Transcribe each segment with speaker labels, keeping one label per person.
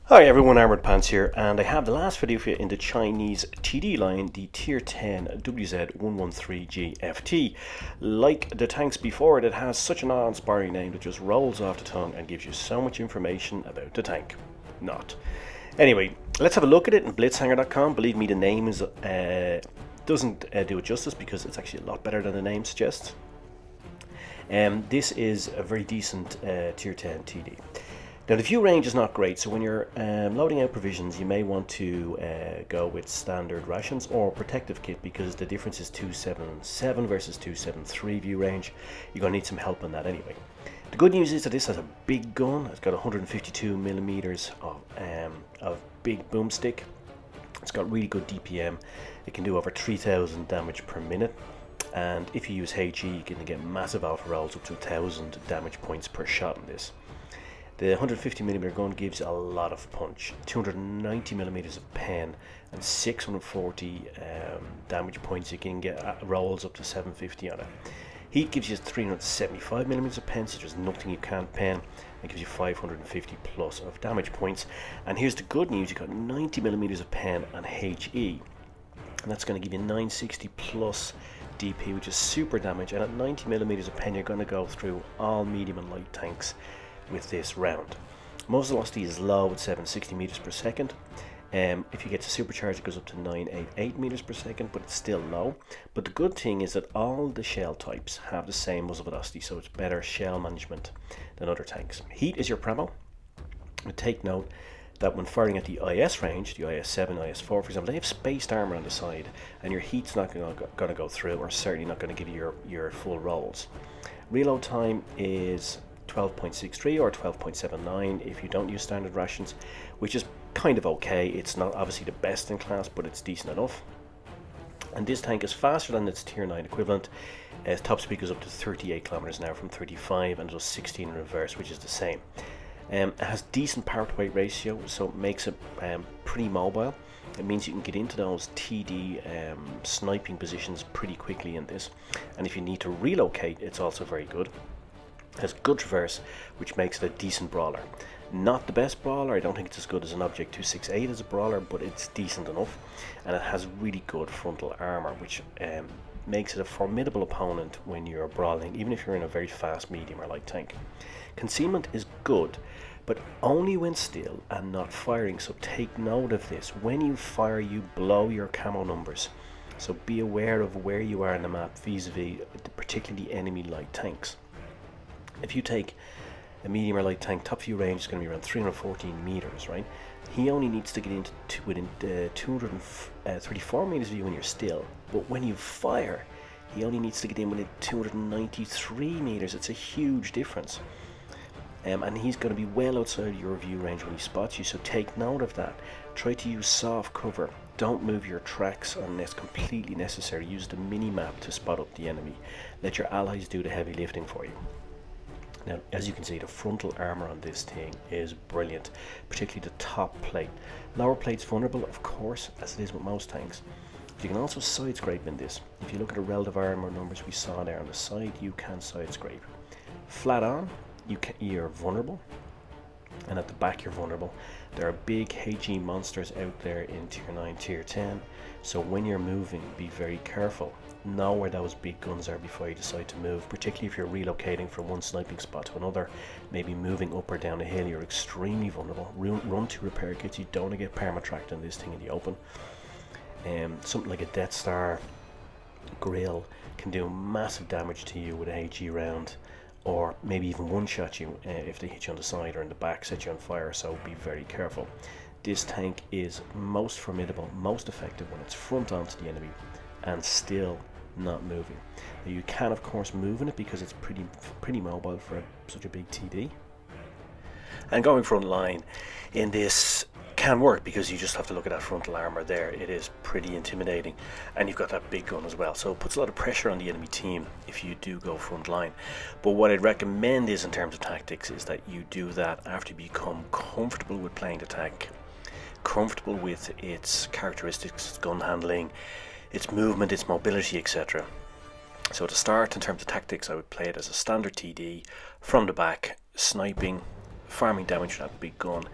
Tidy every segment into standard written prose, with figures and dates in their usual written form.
Speaker 1: Hi everyone, Armoured Pants here, and I have the last video for you in the Chinese TD line, the Tier 10 WZ-113G FT. Like the tanks before it has such an awe-inspiring name that just rolls off the tongue and gives you so much information about the tank. Not. Anyway, let's have a look at it in blitzhanger.com. Believe me, the name doesn't do it justice because it's actually a lot better than the name suggests. This is a very decent Tier 10 TD. Now the view range is not great, so when you're loading out provisions you may want to go with standard rations or protective kit because the difference is 277 versus 273 view range. You're going to need some help on that anyway. The good news is that this has a big gun. It's got 152 millimeters of big boomstick. It's got really good DPM. It can do over 3000 damage per minute. And if you use HE you can get massive alpha rolls up to 1000 damage points per shot in this. The 150mm gun gives a lot of punch, 290mm of pen and 640 damage points. You can get rolls up to 750 on it. Heat gives you 375mm of pen, so there's nothing you can't pen. It gives you 550 plus of damage points. And here's the good news, you've got 90mm of pen and HE. And that's going to give you 960 plus DP, which is super damage. And at 90mm of pen you're going to go through all medium and light tanks with this round. Muzzle velocity is low at 760 meters per second. If you get to supercharge it goes up to 988 meters per second, but it's still low. But the good thing is that all the shell types have the same muzzle velocity, so it's better shell management than other tanks. Heat is your primo. But take note that when firing at the IS range, the IS-7, IS-4 for example, they have spaced armor on the side and your heat's not going to go through, or certainly not going to give you your full rolls. Reload time is 12.63 or 12.79 if you don't use standard rations, which is kind of okay. It's not obviously the best in class, but it's decent enough. And this tank is faster than its Tier 9 equivalent. Its top speed goes up to 38 kilometers an hour from 35, and it does 16 in reverse, which is the same. It has decent power to weight ratio, so it makes it pretty mobile. It means you can get into those TD sniping positions pretty quickly in this, and if you need to relocate, it's also very good. It has good traverse, which makes it a decent brawler. Not the best brawler, I don't think it's as good as an Object 268 as a brawler, but it's decent enough. And it has really good frontal armour, which makes it a formidable opponent when you're brawling, even if you're in a very fast medium or light tank. Concealment is good, but only when still and not firing, so take note of this. When you fire you blow your camo numbers, so be aware of where you are in the map vis-a-vis particularly enemy light tanks. If you take a medium or light tank, top view range is going to be around 314 meters, right? He only needs to get into within 234 meters of you when you're still, but when you fire, he only needs to get in within 293 meters. It's a huge difference. And he's going to be well outside your view range when he spots you, so take note of that. Try to use soft cover. Don't move your tracks unless completely necessary. Use the mini-map to spot up the enemy. Let your allies do the heavy lifting for you. Now, as you can see, the frontal armour on this thing is brilliant, particularly the top plate. Lower plate's vulnerable, of course, as it is with most tanks. But you can also side scrape in this. If you look at the relative armour numbers we saw there on the side, you can side scrape. Flat on, you're vulnerable, and at the back you're vulnerable. There are big HE monsters out there in Tier 9, Tier 10, so when you're moving, be very careful. Know where those big guns are before you decide to move, particularly if you're relocating from one sniping spot to another, maybe moving up or down a hill. You're extremely vulnerable. Run to repair kits. You don't want to get permatracked on this thing in the open. Something like a Death Star grill can do massive damage to you with a HE round, or maybe even one-shot you if they hit you on the side or in the back, set you on fire, so be very careful. This tank is most formidable, most effective when it's front on to the enemy and still not moving. Now you can of course move in it because it's pretty mobile for such a big TD. And going front line in this can work because you just have to look at that frontal armour there. It is pretty intimidating, and you've got that big gun as well, so it puts a lot of pressure on the enemy team if you do go front line. But what I'd recommend is, in terms of tactics, is that you do that after you become comfortable with playing the tank, comfortable with its characteristics, its gun handling, its movement, its mobility, etc. So to start, in terms of tactics, I would play it as a standard TD from the back, sniping, farming damage with that big gun,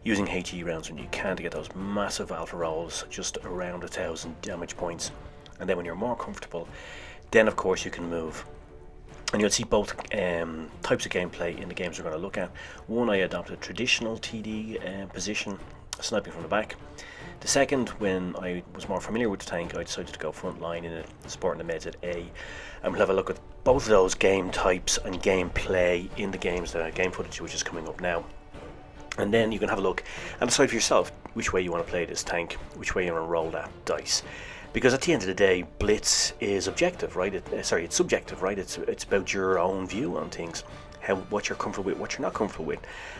Speaker 1: using HE rounds when you can to get those massive alpha rolls, just around 1,000 damage points. And then when you're more comfortable, then of course you can move. And you'll see both types of gameplay in the games we're going to look at. One, I adopted traditional TD position, sniping from the back. The second, when I was more familiar with the tank, I decided to go front line in it, supporting the meds at A. And we'll have a look at both of those game types and gameplay in the games, the game footage which is coming up now. And then you can have a look and decide for yourself which way you want to play this tank, which way you want to roll that dice. Because at the end of the day, Blitz is objective, right? It's subjective, right? It's about your own view on things, what you're comfortable with, what you're not comfortable with.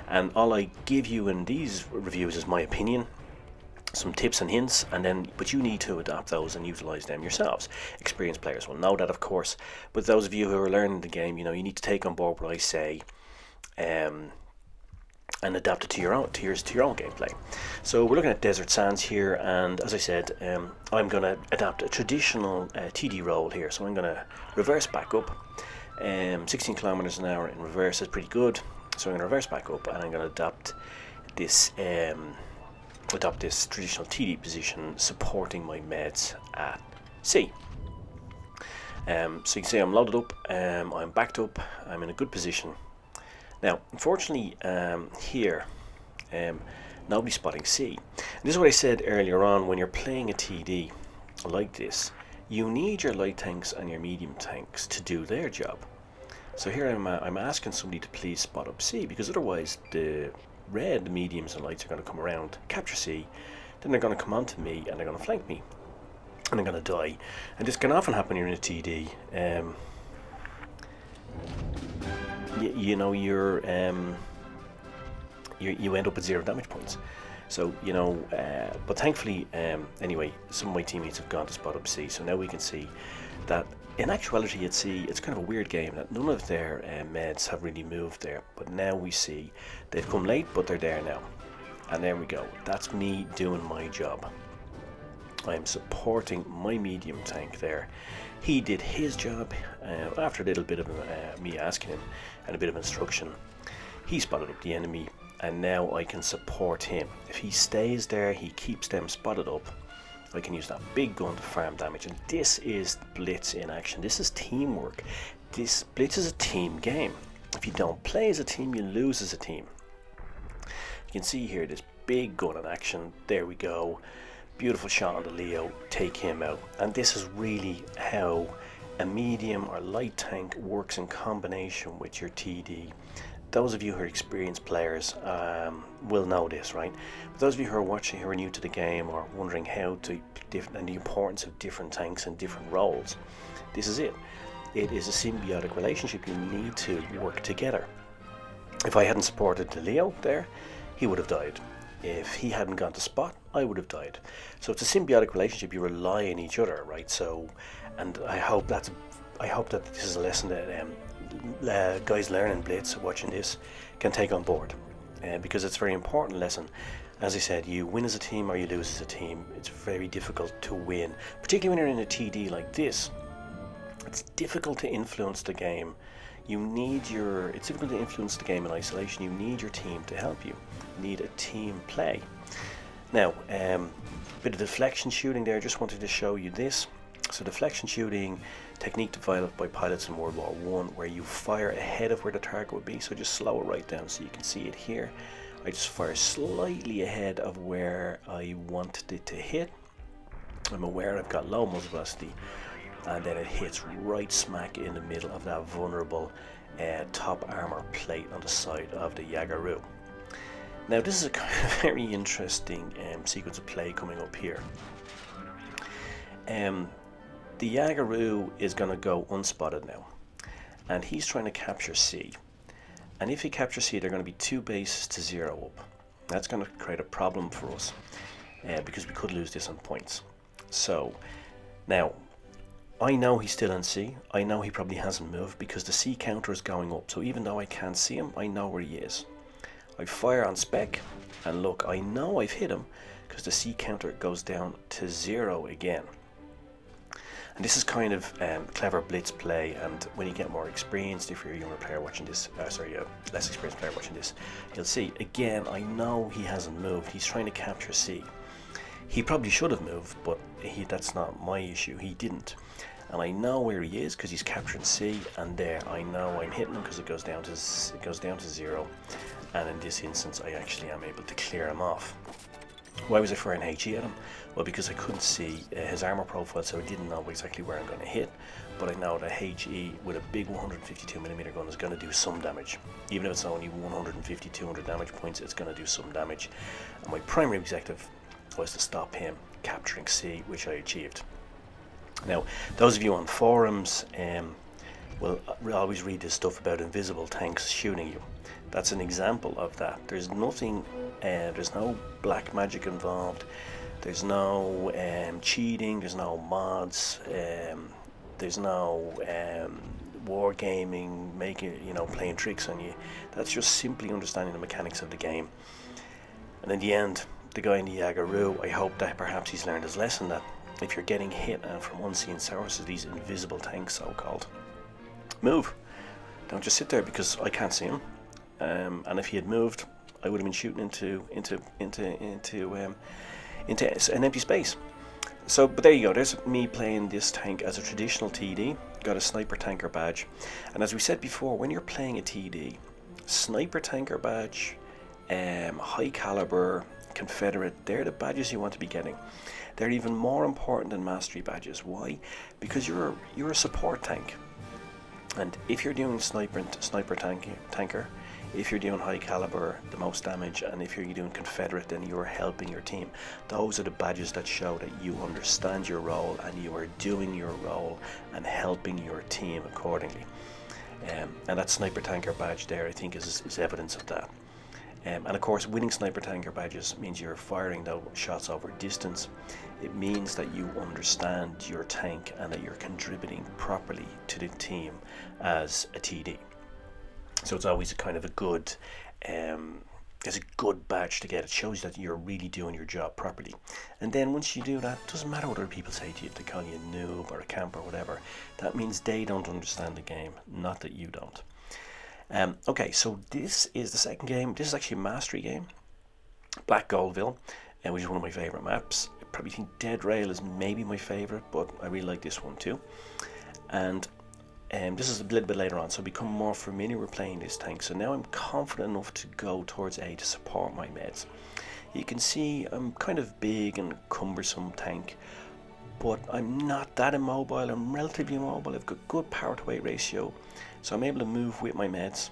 Speaker 1: And all I give you in these reviews is my opinion, some tips and hints, but you need to adopt those and utilize them yourselves. Experienced players will know that, of course, but those of you who are learning the game, you need to take on board what I say, and adapt it to your own gameplay. So we're looking at Desert Sands here, and as I said, I'm going to adapt a traditional TD roll here. So I'm going to reverse back up. 16 kilometers an hour in reverse is pretty good. So I'm going to reverse back up, and I'm going to adopt this traditional TD position, supporting my meds at C. So you can see I'm loaded up, I'm backed up, I'm in a good position. Now, unfortunately, here, nobody's spotting C. And this is what I said earlier on. When you're playing a TD like this, you need your light tanks and your medium tanks to do their job. So here I'm asking somebody to please spot up C, because otherwise the red, mediums and lights are going to come around, capture C, then they're going to come onto me and they're going to flank me, and I'm going to die. And this can often happen here in a TD. You end up at 0 damage points. So but thankfully, anyway, some of my teammates have gone to spot up C. So now we can see that in actuality at C, it's kind of a weird game that none of their meds have really moved there. But now we see they've come late, but they're there now. And there we go. That's me doing my job. I'm supporting my medium tank there. He did his job after a little bit of me asking him and a bit of instruction. He spotted up the enemy, and now I can support him. If he stays there, he keeps them spotted up, I can use that big gun to farm damage. And this is Blitz in action. This is teamwork. Blitz is a team game. If you don't play as a team, you lose as a team. You can see here this big gun in action. There we go. Beautiful shot on the Leo. Take him out. And this is really how a medium or light tank works in combination with your TD. Those of you who are experienced players will know this, right? But those of you who are watching, who are new to the game, or wondering how to and the importance of different tanks and different roles, this is it. It is a symbiotic relationship. You need to work together. If I hadn't supported the Leo there, he would have died. If he hadn't gone to spot, I would have died. So it's a symbiotic relationship. You rely on each other, right? So, and I hope that this is a lesson that guys learning Blitz, watching this, can take on board, because it's a very important lesson. As I said, you win as a team or you lose as a team. It's very difficult to win, particularly when you're in a TD like this. It's difficult to influence the game. It's difficult to influence the game in isolation. You need your team to help you. You need a team play. Now, bit of deflection shooting there. Just wanted to show you this. So deflection shooting, technique developed by pilots in World War I, where you fire ahead of where the target would be. So just slow it right down so you can see it here. I just fire slightly ahead of where I wanted it to hit. I'm aware I've got low muzzle velocity, and then it hits right smack in the middle of that vulnerable top armor plate on the side of the Yagaru. Now this is a kind of very interesting sequence of play coming up here. The Yagaru is going to go unspotted now, and he's trying to capture C. And if he captures C, they're going to be 2 bases to 0 up. That's going to create a problem for us, because we could lose this on points. So now, I know he's still in C. I know he probably hasn't moved because the C counter is going up. So even though I can't see him, I know where he is. I fire on spec, and look, I know I've hit him because the C counter goes down to 0 again. And this is kind of clever blitz play, and when you get more experienced, if you're a younger player watching this, less experienced player watching this, you'll see, again, I know he hasn't moved, he's trying to capture C. He probably should have moved, but that's not my issue, he didn't. And I know where he is because he's capturing C, and there, I know I'm hitting him because it goes down to 0, and in this instance I actually am able to clear him off. Why was I firing HE at him? Well, because I couldn't see his armor profile, so I didn't know exactly where I'm going to hit. But I know that HE with a big 152mm gun is going to do some damage. Even if it's only 150, 200 damage points, it's going to do some damage. And my primary objective was to stop him capturing C, which I achieved. Now, those of you on forums will always read this stuff about invisible tanks shooting you. That's an example of that. There's nothing, there's no black magic involved. There's no cheating. There's no mods. There's no wargaming, playing tricks on you. That's just simply understanding the mechanics of the game. And in the end, the guy in the Yagaroo, I hope that perhaps he's learned his lesson that if you're getting hit from unseen sources, these invisible tanks, so-called, move. Don't just sit there because I can't see him. And if he had moved, I would have been shooting into an empty space. So, but there you go. There's me playing this tank as a traditional TD. Got a sniper tanker badge, and as we said before, when you're playing a TD, sniper tanker badge, high caliber, Confederate, they're the badges you want to be getting. They're even more important than mastery badges. Why? Because you're a support tank, and if you're doing sniper tanker, if you're doing high caliber, the most damage, and if you're doing Confederate, then you're helping your team. Those are the badges that show that you understand your role and you are doing your role and helping your team accordingly. And that sniper tanker badge there, I think, is evidence of that. And of course, winning sniper tanker badges means you're firing those shots over distance. It means that you understand your tank and that you're contributing properly to the team as a TD. So it's always a good, it's a good badge to get. It shows that you're really doing your job properly. And then once you do that, it doesn't matter what other people say to you, if they call you a noob or a camp or whatever. That means they don't understand the game, not that you don't. Okay, so this is the second game. This is actually a mastery game, Black Goldville, which is one of my favorite maps. I probably think Dead Rail is maybe my favorite, but I really like this one too. And this is a little bit later on, so I become more familiar with playing this tank. So now I'm confident enough to go towards A to support my meds. You can see I'm kind of big and cumbersome tank, but I'm not that immobile. I'm relatively immobile. I've got good power to weight ratio, so I'm able to move with my meds.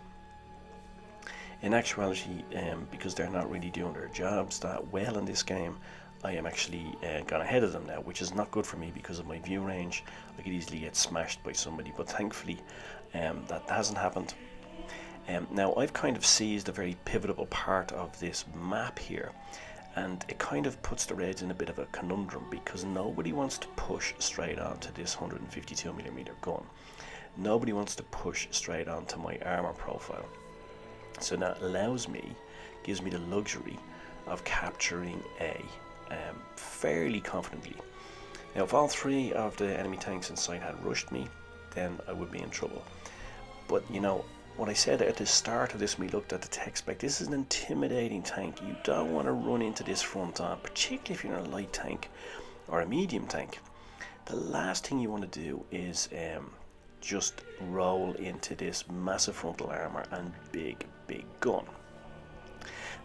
Speaker 1: In actuality, because they're not really doing their jobs that well in this game, I am actually gone ahead of them now, which is not good for me because of my view range. I could easily get smashed by somebody, but thankfully that hasn't happened. Now I've kind of seized a very pivotal part of this map here, and it kind of puts the Reds in a bit of a conundrum because nobody wants to push straight onto this 152mm gun. Nobody wants to push straight onto my armor profile. So that gives me the luxury of capturing A fairly confidently. Now if all three of the enemy tanks in sight had rushed me, then I would be in trouble. But what I said at the start of this, we looked at the tech spec, this is an intimidating tank. You don't want to run into this frontal, particularly if you're in a light tank or a medium tank. The last thing you want to do is just roll into this massive frontal armor and big gun.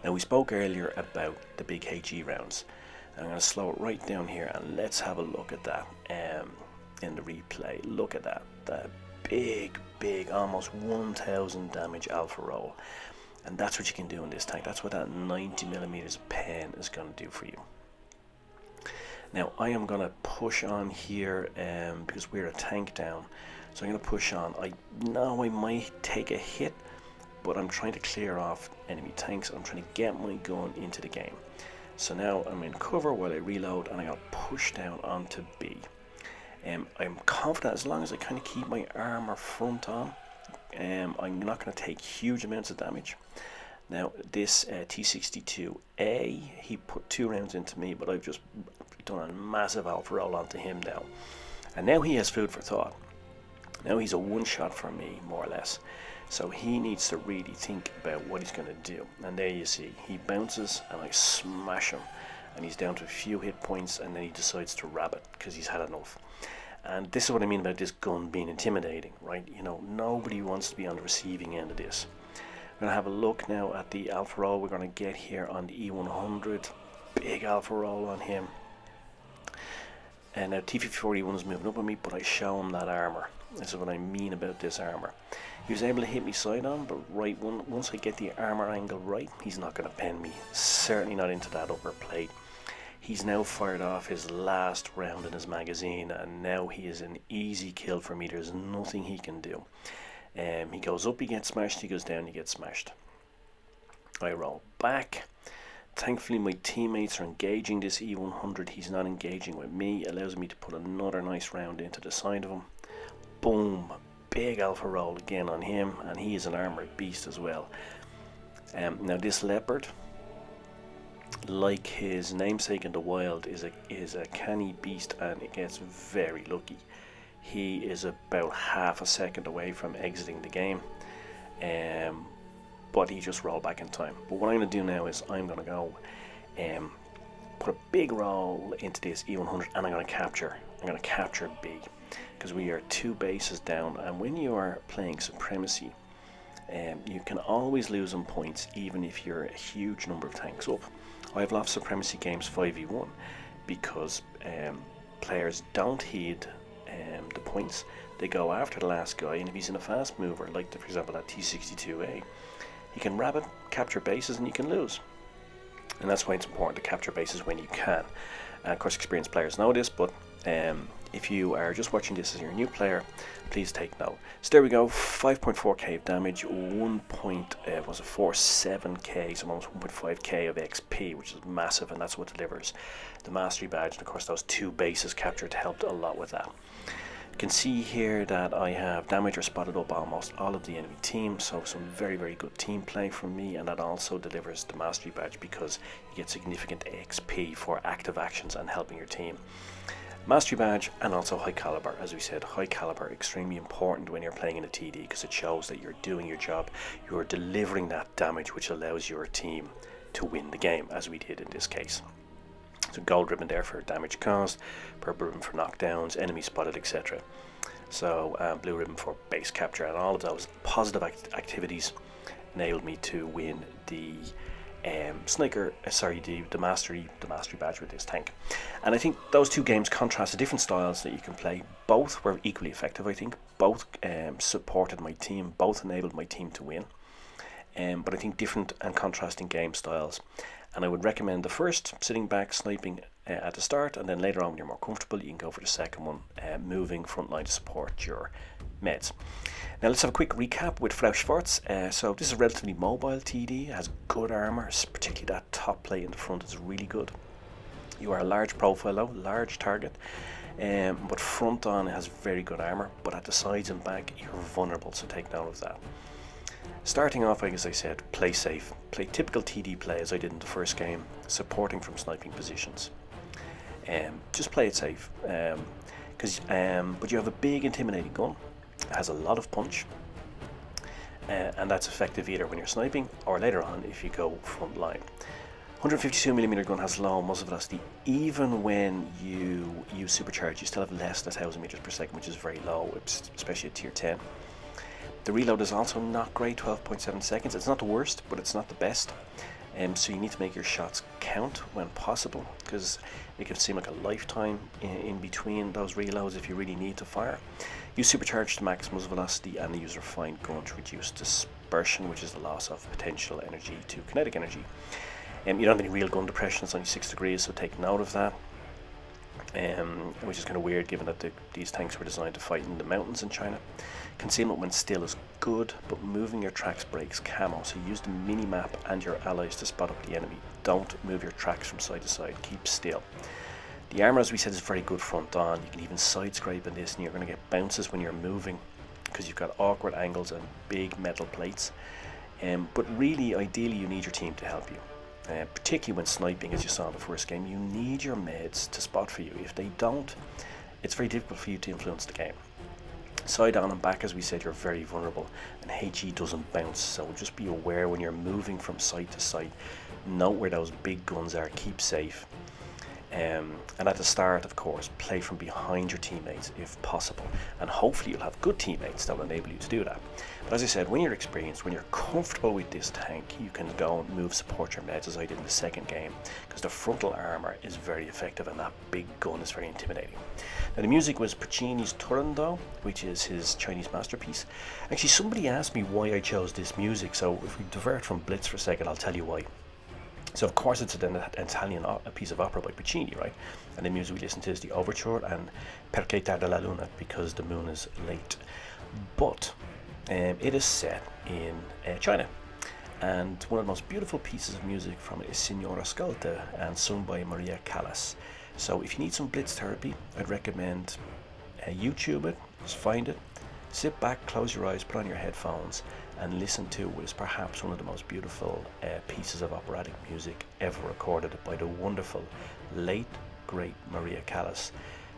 Speaker 1: Now we spoke earlier about the big HE rounds. I'm going to slow it right down here and let's have a look at that in the replay. Look at that, the big, almost 1000 damage alpha roll. And that's what you can do in this tank. That's what that 90mm pen is going to do for you. Now I am going to push on here because we're a tank down. So I'm going to push on. I know I might take a hit, but I'm trying to clear off enemy tanks. I'm trying to get my gun into the game. So now I'm in cover while I reload, and I'm going to push down onto B. I'm confident as long as I kind of keep my armor front on, I'm not going to take huge amounts of damage. Now this T62A, he put 2 rounds into me, but I've just done a massive alpha roll onto him now. And now he has food for thought. Now he's a one shot for me, more or less. So he needs to really think about what he's going to do. And there you see, he bounces and I smash him. And he's down to a few hit points, and then he decides to rabbit because he's had enough. And this is what I mean about this gun being intimidating, right? You know, nobody wants to be on the receiving end of this. We're going to have a look now at the alpha roll we're going to get here on the E100. Big alpha roll on him. And now T-54E1 is moving up on me, but I show him that armour. This is what I mean about this armour. He was able to hit me side on, but once I get the armour angle right, he's not going to pen me. Certainly not into that upper plate. He's now fired off his last round in his magazine, and now he is an easy kill for me. There's nothing he can do. He goes up, he gets smashed. He goes down, he gets smashed. I roll back. Thankfully my teammates are engaging this E100. He's not engaging with me. Allows me to put another nice round into the side of him. Boom. Big alpha roll again on him, and he is an armoured beast as well. Now this leopard, like his namesake in the wild, is a canny beast, and it gets very lucky. He is about half a second away from exiting the game, but he just rolled back in time. But what I'm going to do now is I'm going to go put a big roll into this E100, and I'm going to capture B, because we are 2 bases down, and when you are playing Supremacy, you can always lose on points even if you're a huge number of tanks up. I've lost Supremacy games 5v1 because players don't heed the points. They go after the last guy, and if he's in a fast mover, like for example that T-62A, he can rabbit, capture bases, and you can lose. And that's why it's important to capture bases when you can. And of course experienced players know this, but if you are just watching this as you're a new player, please take note. So there we go, 5.4k of damage, 1.47k, so almost 1.5k of XP, which is massive, and that's what delivers the mastery badge. And of course those 2 bases captured helped a lot with that. You can see here that I have damage or spotted up almost all of the enemy team, so some very, very good team play from me, and that also delivers the mastery badge because you get significant XP for active actions and helping your team. Mastery badge and also high caliber. As we said, high caliber extremely important when you're playing in a TD because it shows that you're doing your job, you're delivering that damage which allows your team to win the game, as we did in this case. So gold ribbon there for damage caused, purple ribbon for knockdowns, enemy spotted, etc. So blue ribbon for base capture, and all of those positive activities enabled me to win the the mastery badge with this tank. And I think those 2 games contrast the different styles that you can play. Both were equally effective, I think. Both supported my team, both enabled my team to win. But I think different and contrasting game styles. And I would recommend the first, sitting back, sniping at the start, and then later on when you're more comfortable, you can go for the second one, moving frontline to support your meds. Now let's have a quick recap with Frau Schwarz. So this is a relatively mobile TD, it has good armour, particularly that top plate in the front is really good. You are a large profile though, large target, but front on has very good armour, but at the sides and back you're vulnerable, so take note of that. Starting off, as I said, play safe. Play typical TD play as I did in the first game, supporting from sniping positions. Just play it safe, but you have a big intimidating gun. It has a lot of punch, and that's effective either when you're sniping or later on if you go front line. 152mm gun has low muzzle velocity. Even when you use supercharge, you still have less than 1000 meters per second, which is very low, especially at tier 10. The reload is also not great, 12.7 seconds. It's not the worst, but it's not the best. So you need to make your shots count when possible, because it can seem like a lifetime in between those reloads if you really need to fire. Use supercharge to max muzzle velocity, and use refined gun to reduce dispersion, which is the loss of potential energy to kinetic energy. You don't have any real gun depression, it's only 6 degrees, so take note of that. Which is kind of weird given that these tanks were designed to fight in the mountains in China. Concealment when still is good, but moving your tracks breaks camo, so use the mini-map and your allies to spot up the enemy. Don't move your tracks from side to side, keep still. The armour, as we said, is very good front on. You can even side scrape in this and you're going to get bounces when you're moving because you've got awkward angles and big metal plates. But really, ideally, you need your team to help you. Particularly when sniping, as you saw in the first game, you need your meds to spot for you. If they don't, it's very difficult for you to influence the game. Side on and back, as we said, you're very vulnerable, and HE doesn't bounce, so just be aware when you're moving from side to side. Note where those big guns are, keep safe. And at the start, of course, play from behind your teammates if possible, and hopefully you'll have good teammates that will enable you to do that. But as I said, when you're experienced, when you're comfortable with this tank, you can go and move support your meds, as I did in the second game, because the frontal armour is very effective and that big gun is very intimidating. Now, the music was Puccini's Turandot, which is his Chinese masterpiece. Actually, somebody asked me why I chose this music, so if we divert from Blitz for a second, I'll tell you why. So of course it's an Italian piece of opera by Puccini, right? And the music we listen to is the overture and Perché tarda la luna, because the moon is late. But it is set in China. And one of the most beautiful pieces of music from it is Signora Ascolta, and sung by Maria Callas. So if you need some Blitz therapy, I'd recommend YouTube it, just find it, sit back, close your eyes, put on your headphones, and listen to what is perhaps one of the most beautiful pieces of operatic music ever recorded by the wonderful, late, great Maria Callas.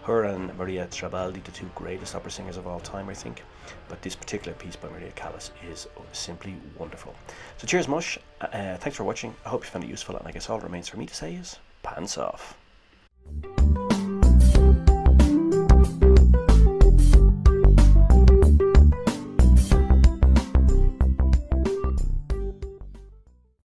Speaker 1: Her and Maria Trabaldi, the two greatest opera singers of all time, I think. But this particular piece by Maria Callas is simply wonderful. So cheers, Mush. Thanks for watching. I hope you found it useful, and I guess all that remains for me to say is pants off.